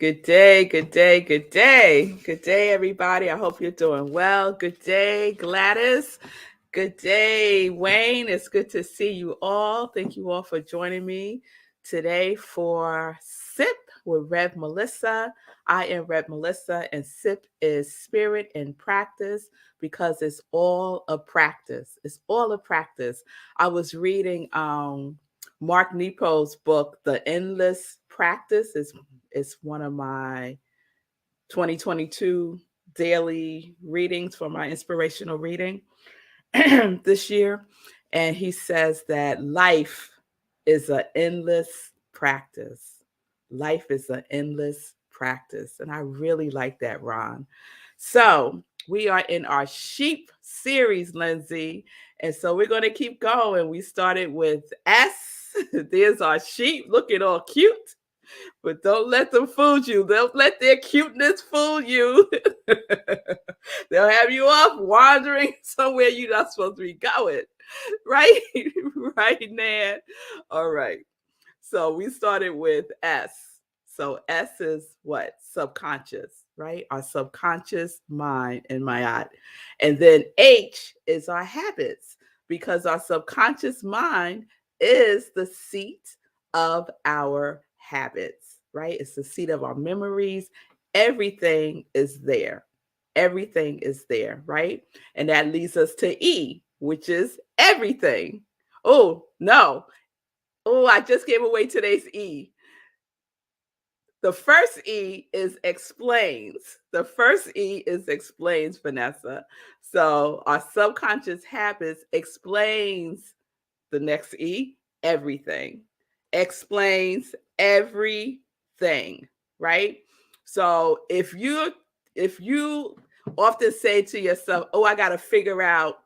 Good day, good day, good day. Good day, everybody. I hope you're doing well. Good day, Gladys. Good day, Wayne. It's good to see you all. Thank you all for joining me today for SIP with Rev Melissa. I am Rev Melissa, and SIP is Spirit in Practice because it's all a practice. It's all a practice. I was reading Mark Nepo's book, The Endless Practice. It's one of my 2022 daily readings for my inspirational reading this year. And he says that life is an endless practice. Life is an endless practice. And I really like that, Ron. So we are in our sheep series, Lindsay. And so we're going to keep going. We started with S. There's our sheep looking all cute. But don't let them fool you. Don't let their cuteness fool you. They'll have you off wandering somewhere you're not supposed to be going. Right? Right, Nan? All right. So we started with S. So S is what? Subconscious, right? Our subconscious mind and my. And then H is our habits, because our subconscious mind is the seat of our habits, right? It's the seat of our memories. Everything is there. Everything is there, right? And that leads us to E, which is everything. Oh, no. Oh, I just gave away today's E. The first E is explains. The first E is explains, Vanessa. So our subconscious habits explains the next E, everything. Explains everything, right? So if you often say to yourself, "Oh, I got to figure out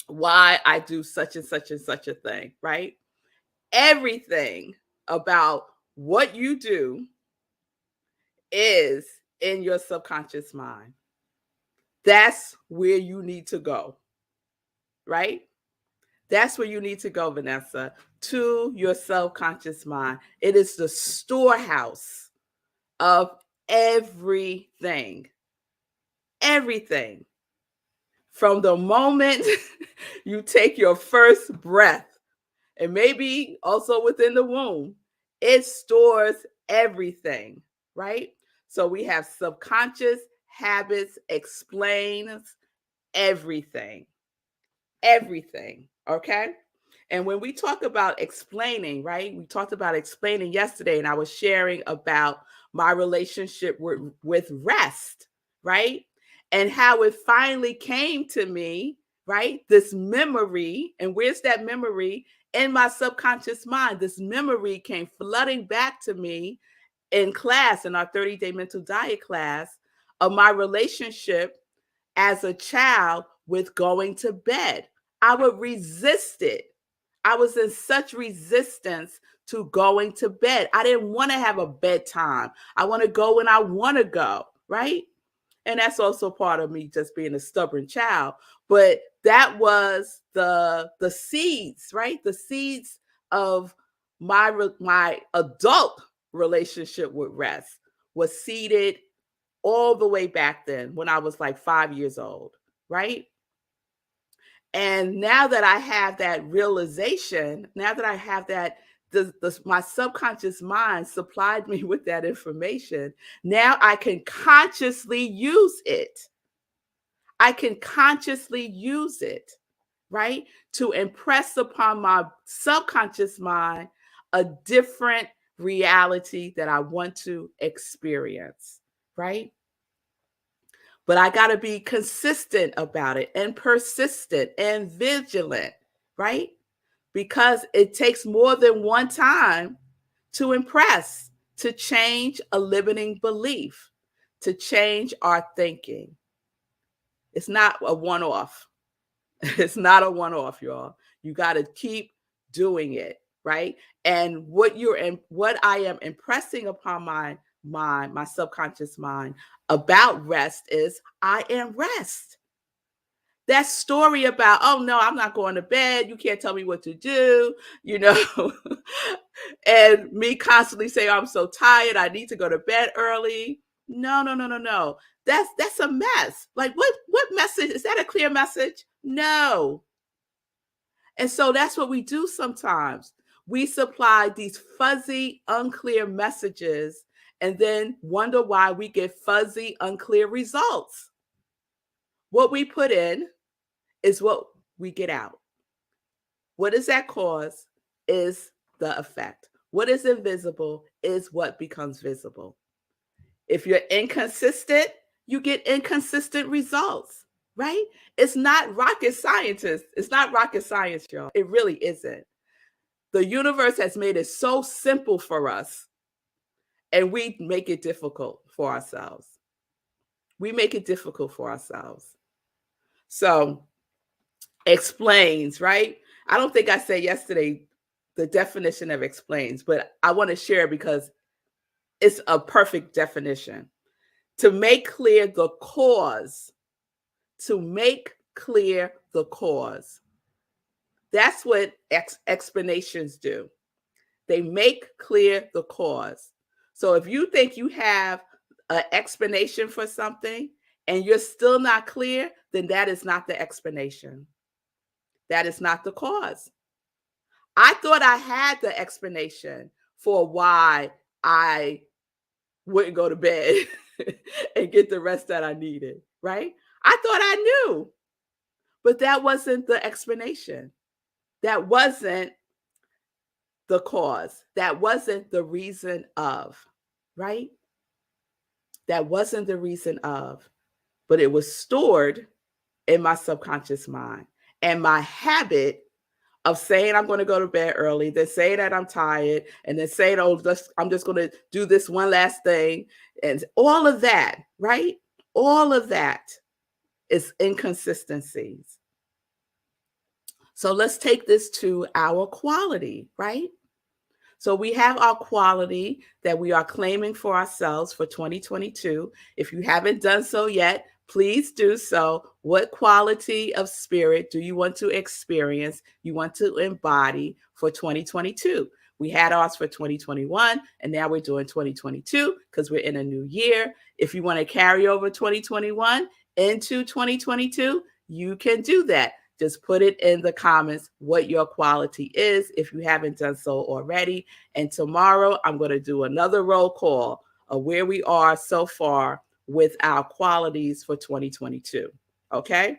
why I do such and such and such a thing," right? Everything about what you do is in your subconscious mind. That's where you need to go, right? That's where you need to go, Vanessa, to your subconscious mind. It is the storehouse of everything. Everything. From the moment you take your first breath, and maybe also within the womb, it stores everything, right? So we have subconscious habits explains everything. Everything, okay? And when we talk about explaining, right? We talked about explaining yesterday, and I was sharing about my relationship with rest, right? And how it finally came to me, right? This memory, and where's that memory? In my subconscious mind. This memory came flooding back to me in class, in our 30-day mental diet class, of my relationship as a child with going to bed. I would resist it. I was in such resistance to going to bed. I didn't want to have a bedtime. I want to go when I want to go, right? And that's also part of me just being a stubborn child. But that was the seeds, right? The seeds of my adult relationship with rest was seeded all the way back then when I was like 5 years old, right? And now that I have that realization, now that I have that, my subconscious mind supplied me with that information. Now I can consciously use it. I can consciously use it, right? To impress upon my subconscious mind a different reality that I want to experience, right? But I got to be consistent about it and persistent and vigilant, right? Because it takes more than one time to impress, to change a limiting belief, to change our thinking. It's not a one off. It's not a one off, y'all. You got to keep doing it, right? And what I am impressing upon my subconscious mind about rest is I am rest. That story about, oh no, I'm not going to bed. You can't tell me what to do, and me constantly say, I'm so tired. I need to go to bed early. No, no, no, no, no. That's a mess. Like what message? Is that a clear message? No. And so that's what we do sometimes. We supply these fuzzy, unclear messages and then wonder why we get fuzzy, unclear results. What we put in is what we get out. What does that cause is the effect. What is invisible is what becomes visible. If you're inconsistent, you get inconsistent results, right? It's not rocket science. It's not rocket science, y'all. It really isn't. The universe has made it so simple for us, and we make it difficult for ourselves. We make it difficult for ourselves. So, explains, right? I don't think I said yesterday the definition of explains, but I want to share because it's a perfect definition. To make clear the cause. To make clear the cause. That's what explanations do. They make clear the cause. So if you think you have an explanation for something and you're still not clear, then that is not the explanation. That is not the cause. I thought I had the explanation for why I wouldn't go to bed and get the rest that I needed, right? I thought I knew, but that wasn't the explanation. That wasn't the cause. That wasn't the reason of, right? That wasn't the reason of, but it was stored in my subconscious mind. And my habit of saying I'm going to go to bed early, then saying that I'm tired, and then saying, oh, I'm just going to do this one last thing. And all of that, right? All of that is inconsistencies. So let's take this to our quality, right? So we have our quality that we are claiming for ourselves for 2022. If you haven't done so yet, please do so. What quality of spirit do you want to experience, you want to embody for 2022? We had ours for 2021, and now we're doing 2022 because we're in a new year. If you want to carry over 2021 into 2022, you can do that. Just put it in the comments what your quality is if you haven't done so already. And tomorrow I'm going to do another roll call of where we are so far with our qualities for 2022. Okay?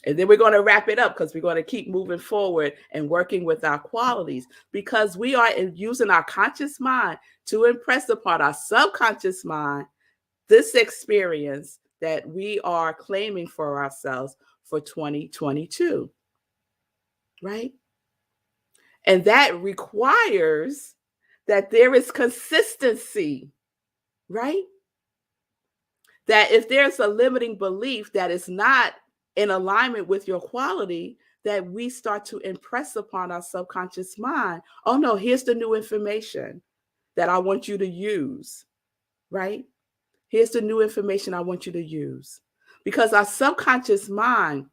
And then we're going to wrap it up because we're going to keep moving forward and working with our qualities because we are using our conscious mind to impress upon our subconscious mind this experience that we are claiming for ourselves for 2022, right? And that requires that there is consistency, right? That if there's a limiting belief that is not in alignment with your quality, that we start to impress upon our subconscious mind, oh no, here's the new information that I want you to use, right? Here's the new information I want you to use. Because our subconscious mind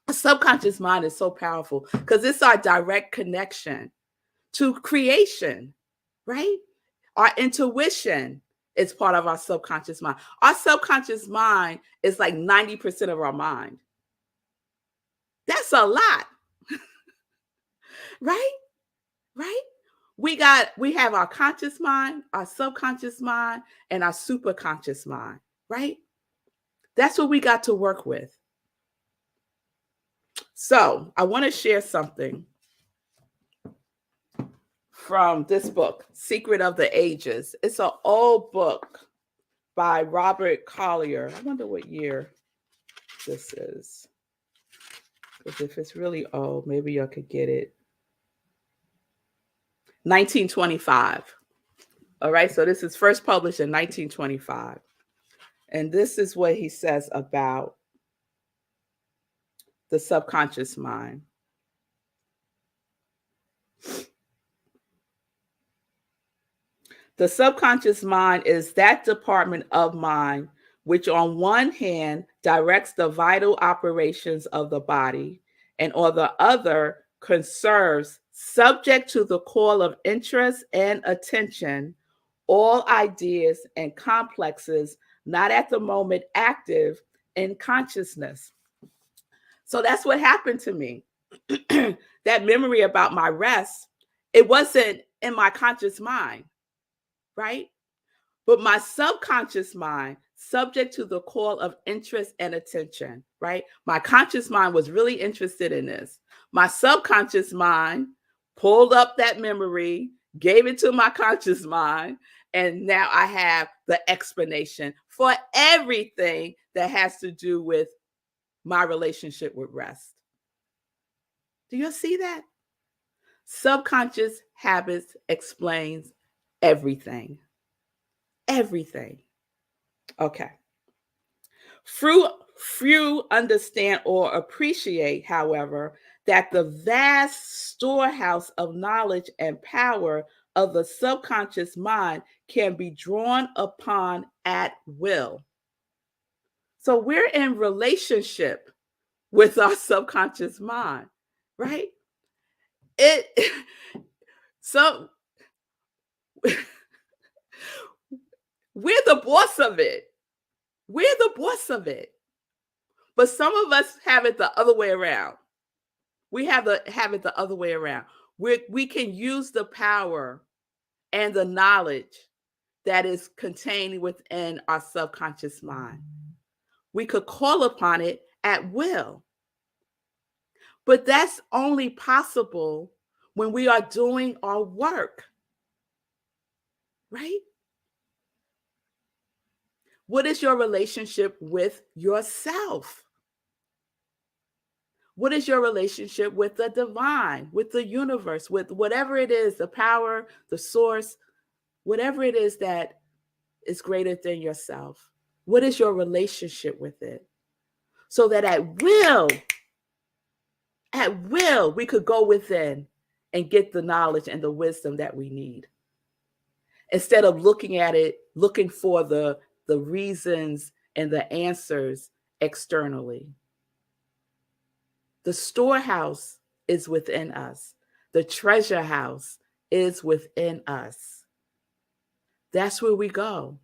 is so powerful because it's our direct connection to creation, right? Our intuition is part of our subconscious mind. Our subconscious mind is like 90% of our mind. That's a lot, right? Right? We have our conscious mind, our subconscious mind, and our superconscious mind, right? That's what we got to work with. So I want to share something from this book, Secret of the Ages. It's an old book by Robert Collier. I wonder what year this is. Because if it's really old, maybe y'all could get it. 1925. All right, so this is first published in 1925. And this is what he says about the subconscious mind. The subconscious mind is that department of mind which on one hand directs the vital operations of the body, and on the other conserves, subject to the call of interest and attention, all ideas and complexes not at the moment active in consciousness. So that's what happened to me. That memory about my rest, it wasn't in my conscious mind, right? But my subconscious mind, subject to the call of interest and attention, right? My conscious mind was really interested in this. My subconscious mind pulled up that memory, gave it to my conscious mind, and now I have the explanation for everything that has to do with my relationship with rest. Do you see that? Subconscious habits explains everything. Everything. Okay. Few understand or appreciate, however, that the vast storehouse of knowledge and power of the subconscious mind can be drawn upon at will. So we're in relationship with our subconscious mind, right? So we're the boss of it. We're the boss of it. But some of us have it the other way around. We have it the other way around. We can use the power and the knowledge that is contained within our subconscious mind. We could call upon it at will. But that's only possible when we are doing our work, right? What is your relationship with yourself? What is your relationship with the divine, with the universe, with whatever it is, the power, the source, whatever it is that is greater than yourself? What is your relationship with it? So that at will, we could go within and get the knowledge and the wisdom that we need. Instead of looking at it, looking for the reasons and the answers externally. The storehouse is within us. The treasure house is within us. That's where we go.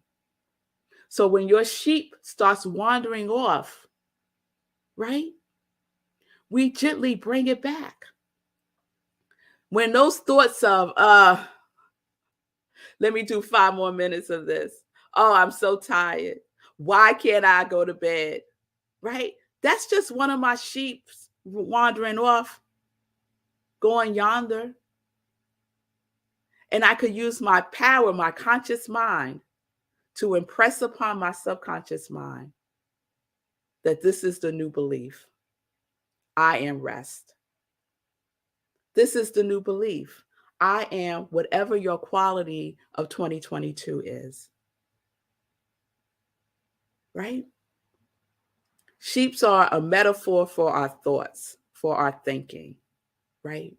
So when your sheep starts wandering off, right, we gently bring it back. When those thoughts of, let me do 5 more minutes of this. Oh, I'm so tired. Why can't I go to bed? Right? That's just one of my sheep wandering off, going yonder. And I could use my power, my conscious mind, to impress upon my subconscious mind that this is the new belief. I am rest. This is the new belief. I am whatever your quality of 2022 is. Right? Sheeps are a metaphor for our thoughts, for our thinking. Right?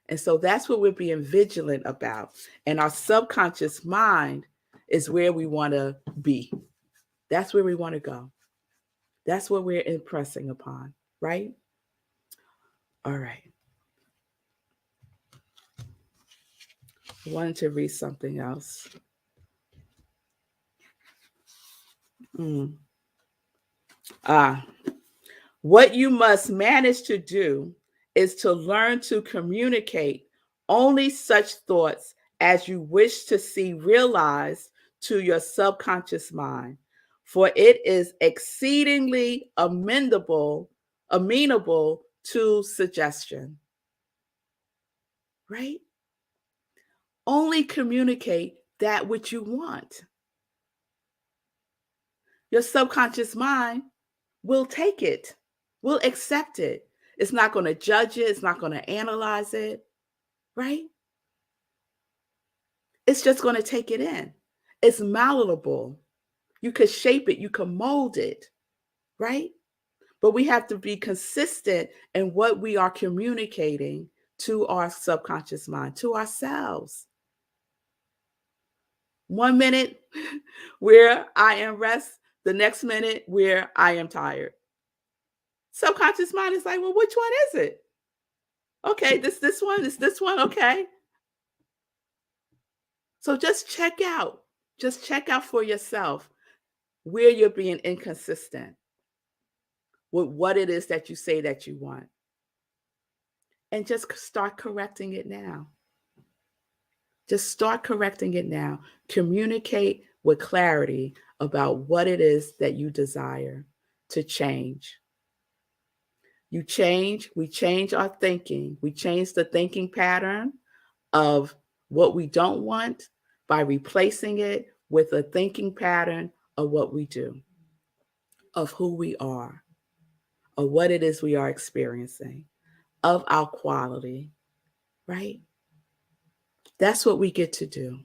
And so that's what we're being vigilant about. And our subconscious mind is where we want to be. That's where we want to go. That's what we're impressing upon, right? All right. I wanted to read something else. What you must manage to do is to learn to communicate only such thoughts as you wish to see realized to your subconscious mind, for it is exceedingly amenable to suggestion. Right? Only communicate that which you want. Your subconscious mind will take it, will accept it. It's not going to judge it. It's not going to analyze it, right? It's just going to take it in. It's malleable. You could shape it. You can mold it, right? But we have to be consistent in what we are communicating to our subconscious mind, to ourselves. 1 minute where I am rest, the next minute where I am tired. Subconscious mind is like, well, which one is it? Okay, this one, is this one okay? So just check out. Just check out for yourself where you're being inconsistent with what it is that you say that you want. And just start correcting it now. Just start correcting it now. Communicate with clarity about what it is that you desire to change. We change our thinking. We change the thinking pattern of what we don't want by replacing it with a thinking pattern of what we do, of who we are, of what it is we are experiencing, of our quality, right? That's what we get to do.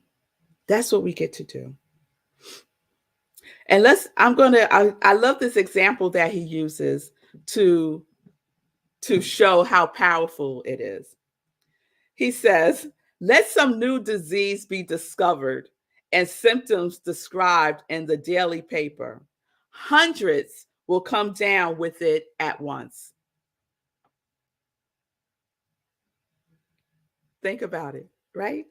That's what we get to do. And I love this example that he uses to show how powerful it is. He says, let some new disease be discovered and symptoms described in the daily paper. Hundreds will come down with it at once. Think about it, right?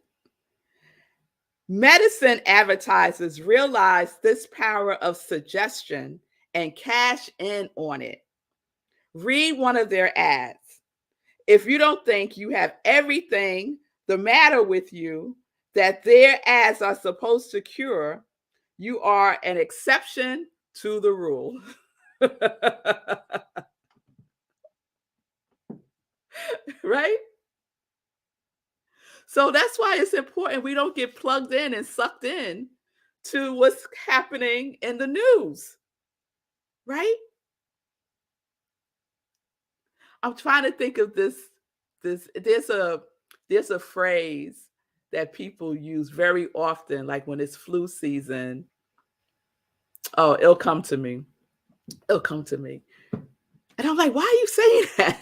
Medicine advertisers realize this power of suggestion and cash in on it. Read one of their ads. If you don't think you have everything the matter with you that their ads are supposed to cure, you are an exception to the rule. Right? So that's why it's important we don't get plugged in and sucked in to what's happening in the news. Right? I'm trying to think of this there's a phrase that people use very often, like when it's flu season. Oh, it'll come to me. It'll come to me. And I'm like, why are you saying that?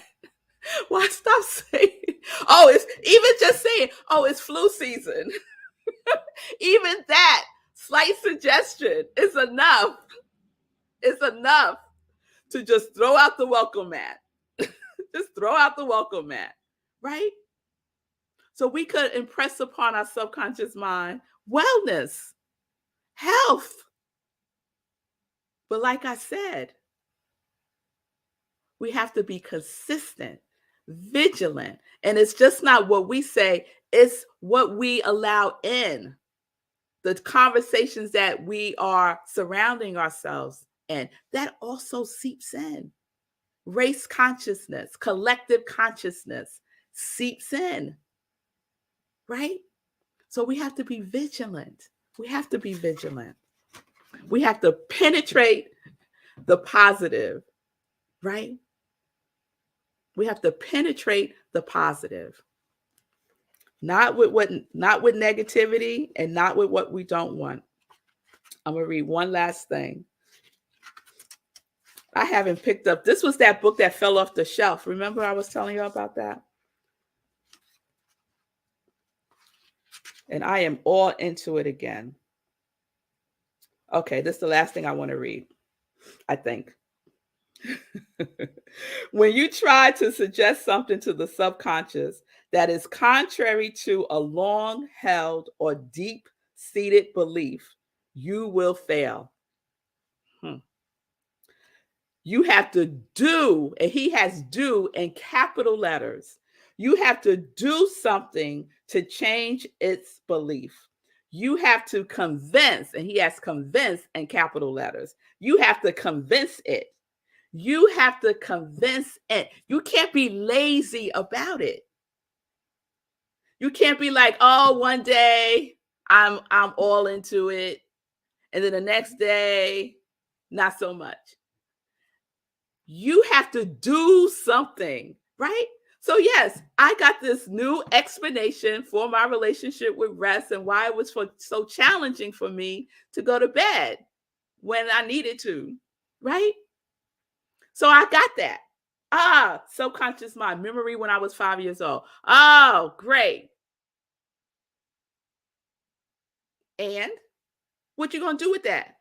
Why stop saying? Oh, it's even just saying, oh, it's flu season. Even that slight suggestion is enough. It's enough to just throw out the welcome mat. Just throw out the welcome mat, right? So we could impress upon our subconscious mind wellness, health. But like I said, we have to be consistent, vigilant. And it's just not what we say, it's what we allow in, the conversations that we are surrounding ourselves in. That also seeps in. Race consciousness, collective consciousness seeps in, right? So we have to be vigilant. We have to be vigilant. We have to penetrate the positive, right? We have to penetrate the positive. Not with negativity and not with what we don't want. I'm going to read one last thing. I haven't picked up. This was that book that fell off the shelf. Remember I was telling you about that? And I am all into it again. Okay, this is the last thing I want to read, I think. When you try to suggest something to the subconscious that is contrary to a long held or deep seated belief, you will fail. You have to do, and he has do in capital letters. You have to do something to change its belief. You have to convince, and he has convince in capital letters. You have to convince it. You have to convince it. You can't be lazy about it. You can't be like, oh, one day I'm all into it, and then the next day, not so much. You have to do something, right? So yes, I got this new explanation for my relationship with rest and why it was so challenging for me to go to bed when I needed to, right? So I got that. Subconscious mind, memory when I was 5 years old. Oh, great. And what you going to do with that?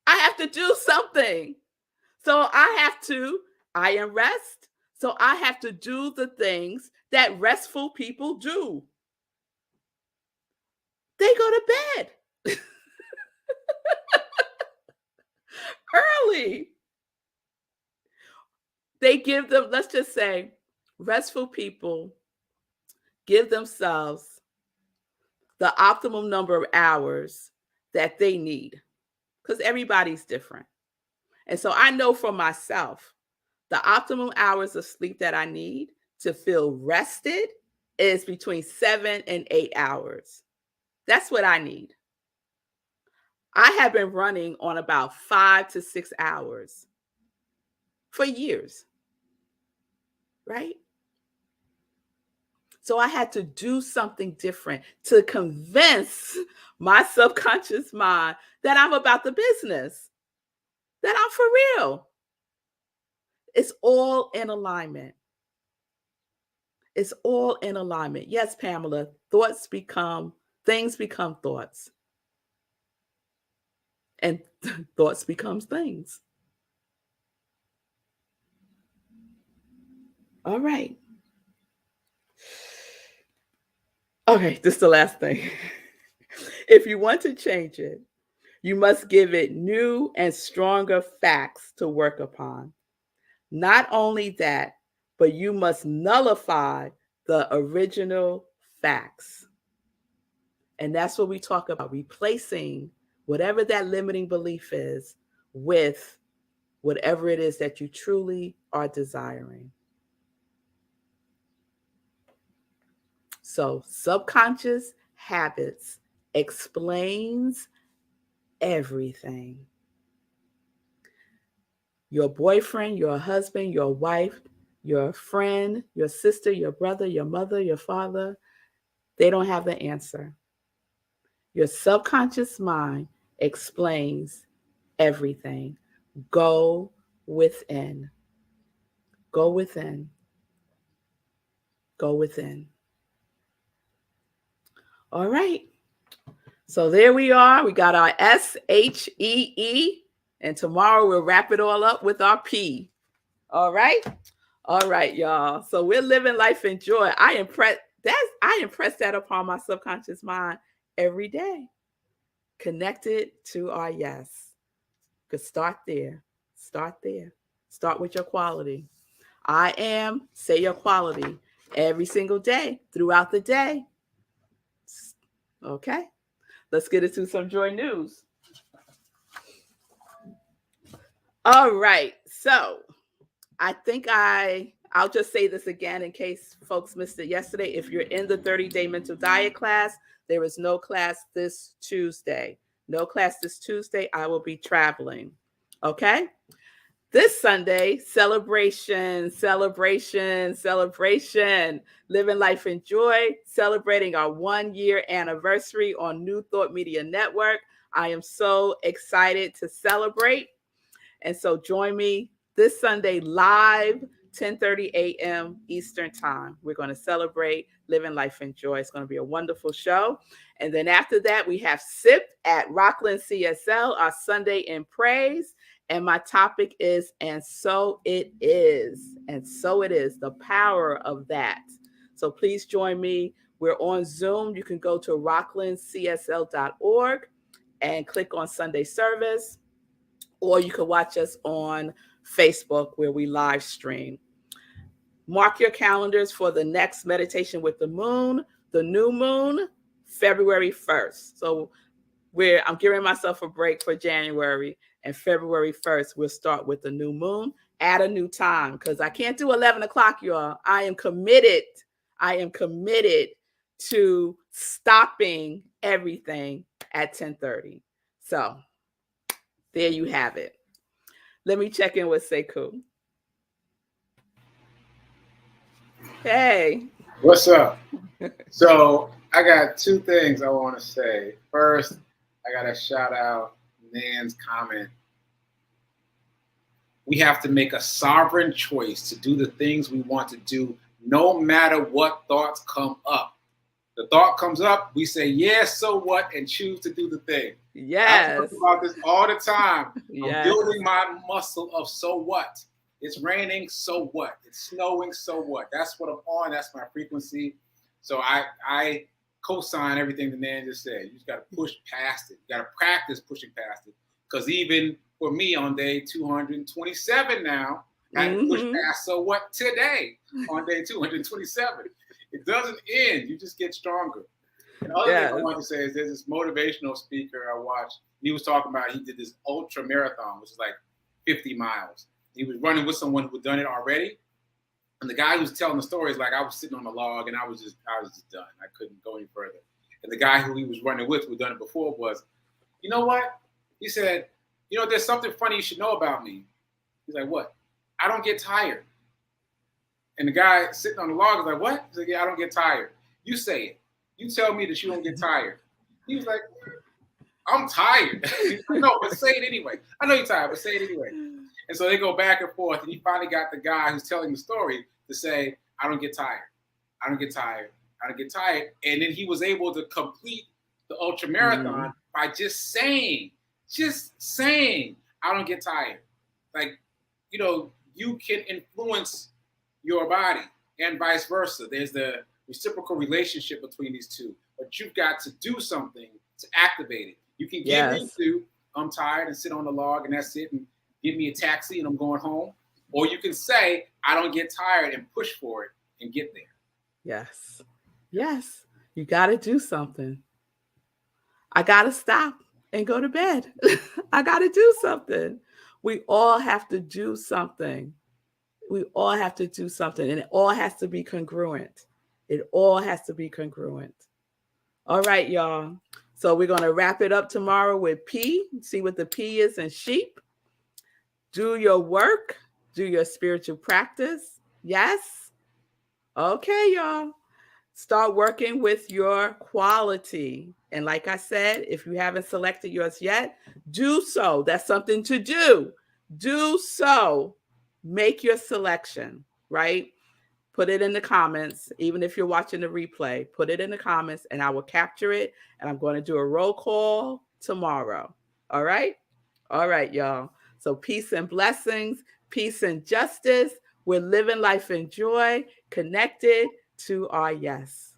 I have to do something. So I am rest. So I have to do the things that restful people do. They go to bed early. They give them, let's just say, restful people give themselves the optimum number of hours that they need because everybody's different. And so I know for myself, the optimum hours of sleep that I need to feel rested is between 7 and 8 hours. That's what I need. I have been running on about 5 to 6 hours for years, right? So I had to do something different to convince my subconscious mind that I'm about the business, that I'm for real. It's all in alignment. It's all in alignment. Yes, Pamela, things become thoughts. And thoughts becomes things. All right. Okay, this is the last thing. If you want to change it, you must give it new and stronger facts to work upon. Not only that, but you must nullify the original facts. And that's what we talk about, replacing whatever that limiting belief is with whatever it is that you truly are desiring. So, subconscious habits explains everything. Your boyfriend, your husband, your wife, your friend, your sister, your brother, your mother, your father, they don't have the answer. Your subconscious mind explains everything. Go within. Go within. Go within. All right. So there we are. We got our S-H-E-E. And tomorrow we'll wrap it all up with our P. All right. All right, y'all. So we're living life in joy. I impress that upon my subconscious mind every day. Connected to our yes. Could start there. Start there. Start with your quality. I am, say your quality every single day throughout the day. Okay. Let's get into some joy news. All right. So I think I'll just say this again in case folks missed it yesterday. If you're in the 30-day mental diet class, there is no class this Tuesday. No class this Tuesday. I will be traveling. Okay. This Sunday, celebration. Living life in joy, celebrating our 1-year anniversary on New Thought Media Network. I am so excited to celebrate. And so join me this Sunday live, 10:30 a.m. Eastern Time. We're going to celebrate living life in joy. It's going to be a wonderful show. And then after that, we have S.H.E.E.P at Rockland CSL, our Sunday in Praise. And my topic is, and so it is. And so it is, the power of that. So please join me. We're on Zoom. You can go to rocklandcsl.org and click on Sunday service. Or you can watch us on Facebook where we live stream. Mark your calendars for the next meditation with the moon, the new moon, February 1st. So I'm giving myself a break for January, and February 1st, we'll start with the new moon at a new time because I can't do 11 o'clock, y'all. I am committed to stopping everything at 10:30. So there you have it. Let me check in with Sekou. Hey. What's up? So I got two things I want to say. First, I got to shout out Nan's comment. We have to make a sovereign choice to do the things we want to do, no matter what thoughts come up. The thought comes up, we say, yes, so what, and choose to do the thing. Yes. I talk about this all the time. Yes. I'm building my muscle of so what. It's raining, so what? It's snowing, so what? That's what I'm on. That's my frequency. So I co-sign everything the man just said. You just got to push past it. You got to practice pushing past it. Because even for me on day 227 now, I had to push past so what today on day 227. It doesn't end. You just get stronger. And other thing I want to say is there's this motivational speaker I watched. He was talking about he did this ultra marathon, which is like 50 miles. He was running with someone who had done it already. And the guy who was telling the story is like, I was sitting on the log and I was just done. I couldn't go any further. And the guy who he was running with, who had done it before, was, you know what? He said, you know, there's something funny you should know about me. He's like, what? I don't get tired. And the guy sitting on the log is like, what? He's like, yeah, I don't get tired. You say it. You tell me that you don't get tired. He was like, I'm tired. No, but say it anyway. I know you're tired, but say it anyway. And so they go back and forth, and he finally got the guy who's telling the story to say, I don't get tired. I don't get tired. I don't get tired. And then he was able to complete the ultra marathon by just saying, I don't get tired. Like, you know, you can influence your body and vice versa. There's the reciprocal relationship between these two, but you've got to do something to activate it. You can give into, I'm tired, and sit on the log, and that's it, and give me a taxi and I'm going home. Or you can say, I don't get tired, and push for it and get there. Yes. Yes. You got to do something. I got to stop and go to bed. I got to do something. We all have to do something. We all have to do something, and it all has to be congruent. It all has to be congruent. All right, y'all. So we're going to wrap it up tomorrow with P. See what the P is in sheep. Do your work. Do your spiritual practice. Yes. Okay, y'all. Start working with your quality. And like I said, if you haven't selected yours yet, do so. That's something to do. Do so. Make your selection, right? Put it in the comments. Even if you're watching the replay, put it in the comments and I will capture it. And I'm going to do a roll call tomorrow. All right? All right, y'all. So peace and blessings, peace and justice. We're living life in joy, connected to our yes.